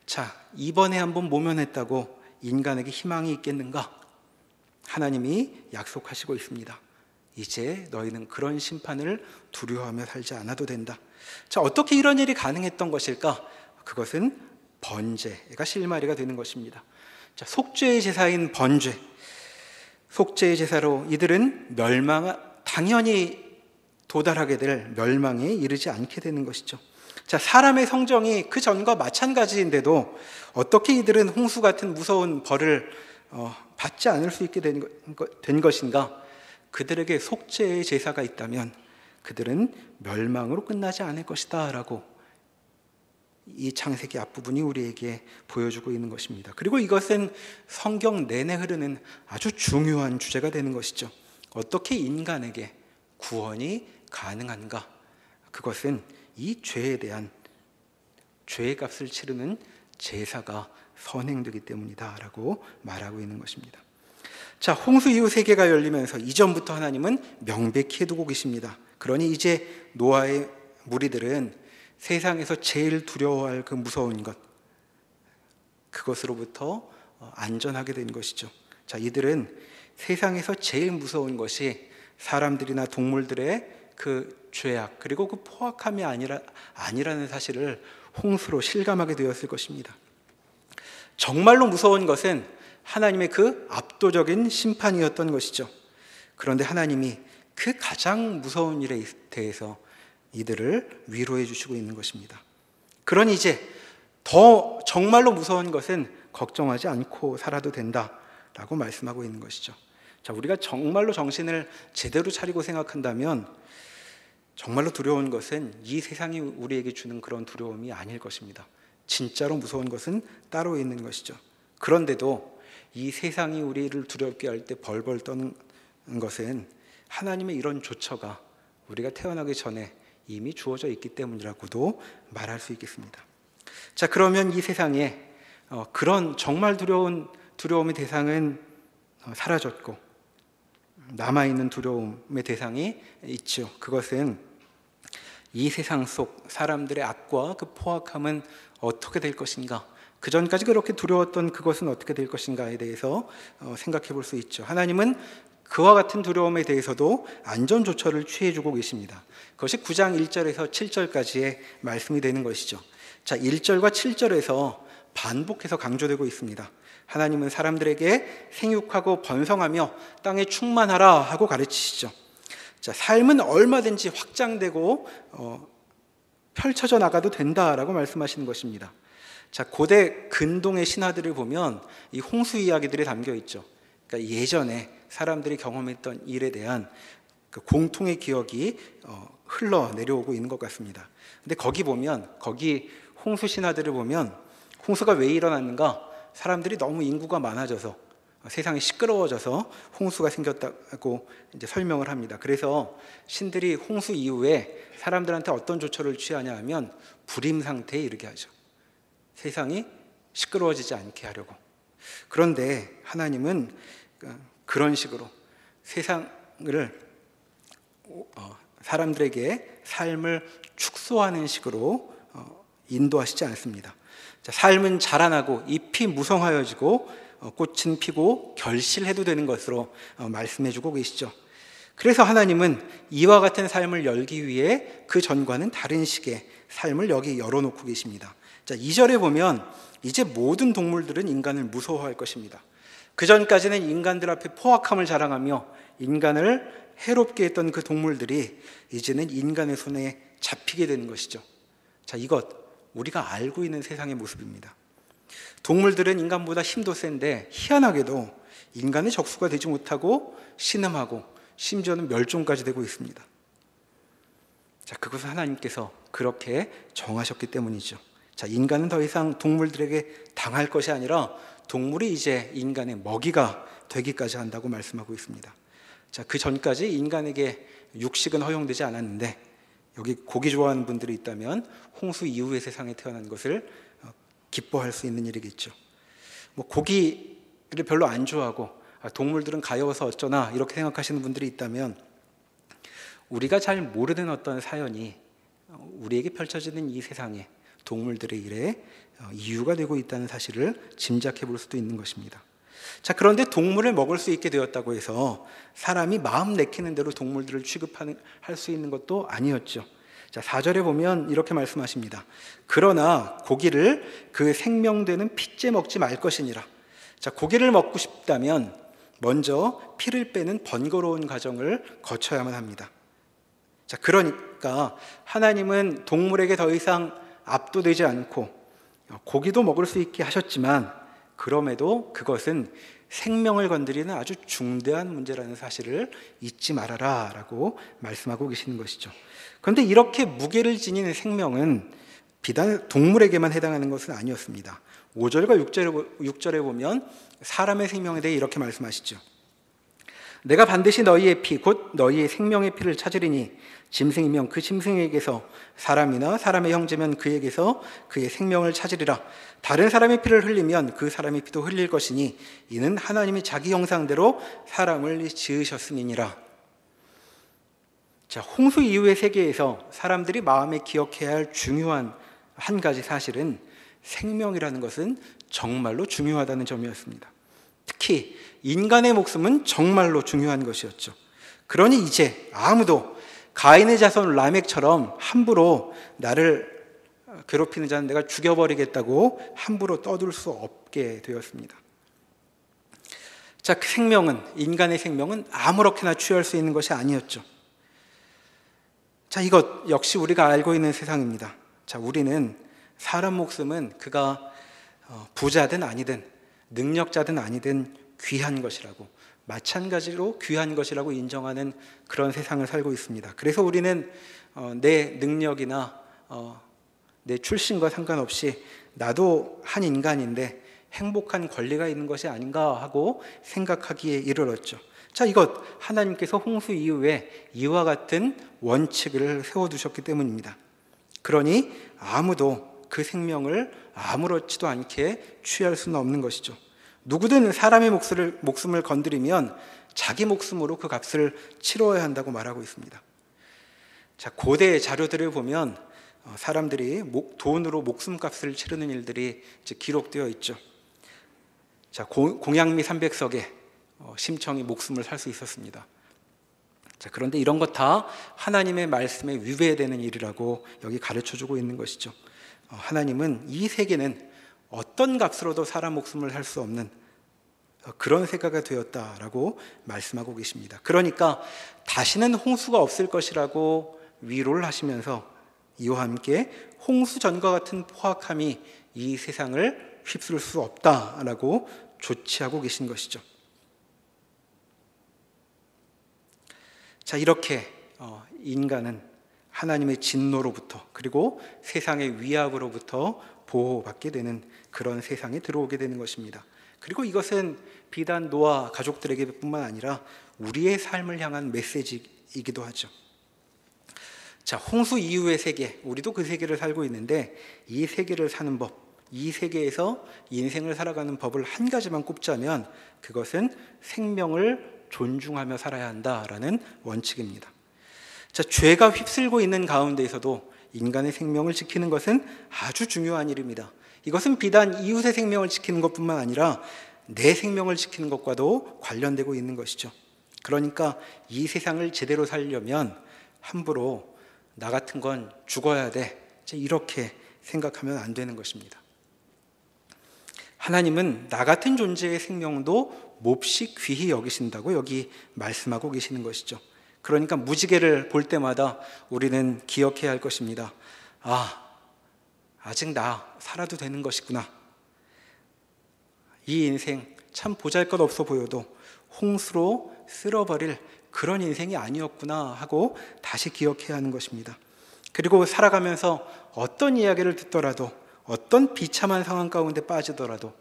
자, 이번에 한번 모면했다고 인간에게 희망이 있겠는가? 하나님이 약속하시고 있습니다. 이제 너희는 그런 심판을 두려워하며 살지 않아도 된다. 자, 어떻게 이런 일이 가능했던 것일까? 그것은 번제가 실마리가 되는 것입니다. 자, 속죄의 제사인 번제, 속죄의 제사로 이들은 당연히 도달하게 될 멸망에 이르지 않게 되는 것이죠. 자, 사람의 성정이 그 전과 마찬가지인데도 어떻게 이들은 홍수 같은 무서운 벌을 받지 않을 수 있게 된 것인가? 그들에게 속죄의 제사가 있다면 그들은 멸망으로 끝나지 않을 것이다 라고 이 창세기 앞부분이 우리에게 보여주고 있는 것입니다. 그리고 이것은 성경 내내 흐르는 아주 중요한 주제가 되는 것이죠. 어떻게 인간에게 구원이 가능한가? 그것은 이 죄에 대한 죄의 값을 치르는 제사가 선행되기 때문이다 라고 말하고 있는 것입니다. 자, 홍수 이후 세계가 열리면서 이전부터 하나님은 명백히 해두고 계십니다. 그러니 이제 노아의 무리들은 세상에서 제일 두려워할 그 무서운 것, 그것으로부터 안전하게 된 것이죠. 자, 이들은 세상에서 제일 무서운 것이 사람들이나 동물들의 그 죄악, 그리고 그 포악함이 아니라는 사실을 홍수로 실감하게 되었을 것입니다. 정말로 무서운 것은 하나님의 그 압도적인 심판이었던 것이죠. 그런데 하나님이 그 가장 무서운 일에 대해서 이들을 위로해 주시고 있는 것입니다. 그러니 이제 더 정말로 무서운 것은 걱정하지 않고 살아도 된다라고 말씀하고 있는 것이죠. 자, 우리가 정말로 정신을 제대로 차리고 생각한다면 정말로 두려운 것은 이 세상이 우리에게 주는 그런 두려움이 아닐 것입니다. 진짜로 무서운 것은 따로 있는 것이죠. 그런데도 이 세상이 우리를 두렵게 할 때 벌벌 떠는 것은 하나님의 이런 조처가 우리가 태어나기 전에 이미 주어져 있기 때문이라고도 말할 수 있겠습니다. 자, 그러면 이 세상에 그런 정말 두려움의 대상은 사라졌고 남아있는 두려움의 대상이 있죠. 그것은 이 세상 속 사람들의 악과 그 포악함은 어떻게 될 것인가, 그 전까지 그렇게 두려웠던 그것은 어떻게 될 것인가에 대해서 생각해 볼 수 있죠. 하나님은 그와 같은 두려움에 대해서도 안전 조처를 취해주고 계십니다. 그것이 9장 1절에서 7절까지의 말씀이 되는 것이죠. 자, 1절과 7절에서 반복해서 강조되고 있습니다. 하나님은 사람들에게 생육하고 번성하며 땅에 충만하라 하고 가르치시죠. 자, 삶은 얼마든지 확장되고 펼쳐져 나가도 된다라고 말씀하시는 것입니다. 자, 고대 근동의 신화들을 보면 이 홍수 이야기들이 담겨 있죠. 그러니까 예전에 사람들이 경험했던 일에 대한 그 공통의 기억이 흘러 내려오고 있는 것 같습니다. 근데 거기 홍수 신화들을 보면 홍수가 왜 일어났는가? 사람들이 너무 인구가 많아져서 세상이 시끄러워져서 홍수가 생겼다고 이제 설명을 합니다. 그래서 신들이 홍수 이후에 사람들한테 어떤 조처를 취하냐 하면 불임 상태에 이르게 하죠. 세상이 시끄러워지지 않게 하려고. 그런데 하나님은 그런 식으로 세상을 사람들에게 삶을 축소하는 식으로 인도하시지 않습니다. 자, 삶은 자라나고 잎이 무성하여지고 꽃은 피고 결실해도 되는 것으로 말씀해주고 계시죠. 그래서 하나님은 이와 같은 삶을 열기 위해 그 전과는 다른 식의 삶을 여기 열어놓고 계십니다. 자, 2절에 보면 이제 모든 동물들은 인간을 무서워할 것입니다. 그 전까지는 인간들 앞에 포악함을 자랑하며 인간을 해롭게 했던 그 동물들이 이제는 인간의 손에 잡히게 되는 것이죠. 자, 이것 우리가 알고 있는 세상의 모습입니다. 동물들은 인간보다 힘도 센데 희한하게도 인간의 적수가 되지 못하고 신음하고 심지어는 멸종까지 되고 있습니다. 자, 그것은 하나님께서 그렇게 정하셨기 때문이죠. 자, 인간은 더 이상 동물들에게 당할 것이 아니라 동물이 이제 인간의 먹이가 되기까지 한다고 말씀하고 있습니다. 자, 그 전까지 인간에게 육식은 허용되지 않았는데 여기 고기 좋아하는 분들이 있다면 홍수 이후의 세상에 태어난 것을 기뻐할 수 있는 일이겠죠. 고기를 별로 안 좋아하고 동물들은 가여워서 어쩌나 이렇게 생각하시는 분들이 있다면 우리가 잘 모르는 어떤 사연이 우리에게 펼쳐지는 이 세상에 동물들의 일에 이유가 되고 있다는 사실을 짐작해 볼 수도 있는 것입니다. 자, 그런데 동물을 먹을 수 있게 되었다고 해서 사람이 마음 내키는 대로 동물들을 취급할 수 있는 것도 아니었죠. 자, 4절에 보면 이렇게 말씀하십니다. 그러나 고기를 그 생명되는 핏째 먹지 말 것이니라. 자, 고기를 먹고 싶다면 먼저 피를 빼는 번거로운 과정을 거쳐야만 합니다. 자, 그러니까 하나님은 동물에게 더 이상 압도되지 않고 고기도 먹을 수 있게 하셨지만 그럼에도 그것은 생명을 건드리는 아주 중대한 문제라는 사실을 잊지 말아라 라고 말씀하고 계시는 것이죠. 그런데 이렇게 무게를 지닌 생명은 비단 동물에게만 해당하는 것은 아니었습니다. 5절과 6절에 보면 사람의 생명에 대해 이렇게 말씀하시죠. 내가 반드시 너희의 피 곧 너희의 생명의 피를 찾으리니 짐승이면 그 짐승에게서 사람이나 사람의 형제면 그에게서 그의 생명을 찾으리라. 다른 사람의 피를 흘리면 그 사람의 피도 흘릴 것이니 이는 하나님이 자기 형상대로 사람을 지으셨음이니라. 자, 홍수 이후의 세계에서 사람들이 마음에 기억해야 할 중요한 한 가지 사실은 생명이라는 것은 정말로 중요하다는 점이었습니다. 특히 인간의 목숨은 정말로 중요한 것이었죠. 그러니 이제 아무도 가인의 자손 라멕처럼 함부로 나를 괴롭히는 자는 내가 죽여버리겠다고 함부로 떠들 수 없게 되었습니다. 자, 그 생명은, 인간의 생명은 아무렇게나 취할 수 있는 것이 아니었죠. 자, 이것 역시 우리가 알고 있는 세상입니다. 자, 우리는 사람 목숨은 그가 부자든 아니든 능력자든 아니든 귀한 것이라고, 마찬가지로 귀한 것이라고 인정하는 그런 세상을 살고 있습니다. 그래서 우리는 내 능력이나 내 출신과 상관없이 나도 한 인간인데 행복한 권리가 있는 것이 아닌가 하고 생각하기에 이르렀죠. 자, 이것 하나님께서 홍수 이후에 이와 같은 원칙을 세워두셨기 때문입니다. 그러니 아무도 그 생명을 아무렇지도 않게 취할 수는 없는 것이죠. 누구든 사람의 목숨을 건드리면 자기 목숨으로 그 값을 치러야 한다고 말하고 있습니다. 자, 고대 자료들을 보면 사람들이 돈으로 목숨값을 치르는 일들이 기록되어 있죠. 자, 공양미 300석에 심청이 목숨을 살 수 있었습니다. 자, 그런데 이런 것 다 하나님의 말씀에 위배되는 일이라고 여기 가르쳐주고 있는 것이죠. 하나님은 이 세계는 어떤 값으로도 사람 목숨을 살 수 없는 그런 세계가 되었다라고 말씀하고 계십니다. 그러니까 다시는 홍수가 없을 것이라고 위로를 하시면서 이와 함께 홍수 전과 같은 포악함이 이 세상을 휩쓸 수 없다라고 조치하고 계신 것이죠. 자, 이렇게 인간은 하나님의 진노로부터 그리고 세상의 위압으로부터 보호받게 되는 그런 세상에 들어오게 되는 것입니다. 그리고 이것은 비단 노아 가족들에게뿐만 아니라 우리의 삶을 향한 메시지이기도 하죠. 자, 홍수 이후의 세계, 우리도 그 세계를 살고 있는데 이 세계를 사는 법, 이 세계에서 인생을 살아가는 법을 한 가지만 꼽자면 그것은 생명을 존중하며 살아야 한다라는 원칙입니다. 자, 죄가 휩쓸고 있는 가운데에서도 인간의 생명을 지키는 것은 아주 중요한 일입니다. 이것은 비단 이웃의 생명을 지키는 것뿐만 아니라 내 생명을 지키는 것과도 관련되고 있는 것이죠. 그러니까 이 세상을 제대로 살려면 함부로 나 같은 건 죽어야 돼, 이렇게 생각하면 안 되는 것입니다. 하나님은 나 같은 존재의 생명도 몹시 귀히 여기신다고 여기 말씀하고 계시는 것이죠. 그러니까 무지개를 볼 때마다 우리는 기억해야 할 것입니다. 아직 나 살아도 되는 것이구나. 이 인생 참 보잘것없어 보여도 홍수로 쓸어버릴 그런 인생이 아니었구나 하고 다시 기억해야 하는 것입니다. 그리고 살아가면서 어떤 이야기를 듣더라도, 어떤 비참한 상황 가운데 빠지더라도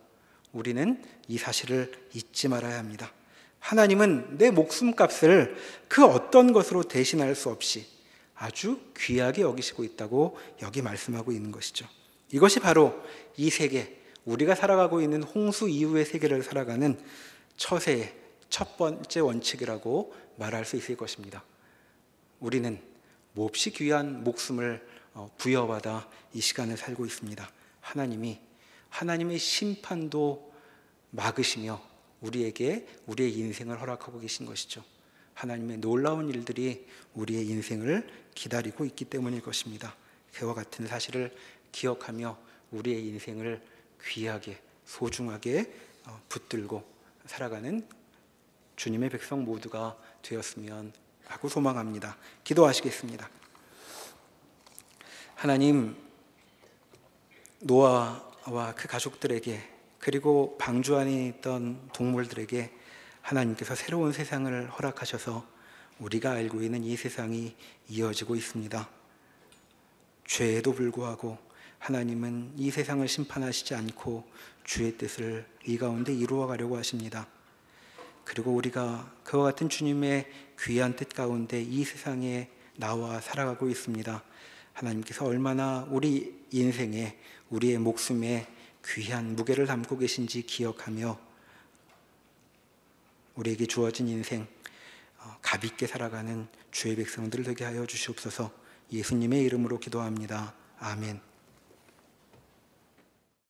우리는 이 사실을 잊지 말아야 합니다. 하나님은 내 목숨값을 그 어떤 것으로 대신할 수 없이 아주 귀하게 여기시고 있다고 여기 말씀하고 있는 것이죠. 이것이 바로 이 세계, 우리가 살아가고 있는 홍수 이후의 세계를 살아가는 처세의 첫 번째 원칙이라고 말할 수 있을 것입니다. 우리는 몹시 귀한 목숨을 부여받아 이 시간을 살고 있습니다. 하나님의 심판도 막으시며 우리에게 우리의 인생을 허락하고 계신 것이죠. 하나님의 놀라운 일들이 우리의 인생을 기다리고 있기 때문일 것입니다. 그와 같은 사실을 기억하며 우리의 인생을 귀하게 소중하게 붙들고 살아가는 주님의 백성 모두가 되었으면 하고 소망합니다. 기도하시겠습니다. 하나님, 노아와 그 가족들에게, 그리고 방주 안에 있던 동물들에게 하나님께서 새로운 세상을 허락하셔서 우리가 알고 있는 이 세상이 이어지고 있습니다. 죄에도 불구하고 하나님은 이 세상을 심판하시지 않고 주의 뜻을 이 가운데 이루어 가려고 하십니다. 그리고 우리가 그와 같은 주님의 귀한 뜻 가운데 이 세상에 나와 살아가고 있습니다. 하나님께서 얼마나 우리 인생에, 우리의 목숨에 귀한 무게를 담고 계신지 기억하며 우리에게 주어진 인생 가볍게 살아가는 주의 백성들 되게 하여 주시옵소서. 예수님의 이름으로 기도합니다. 아멘.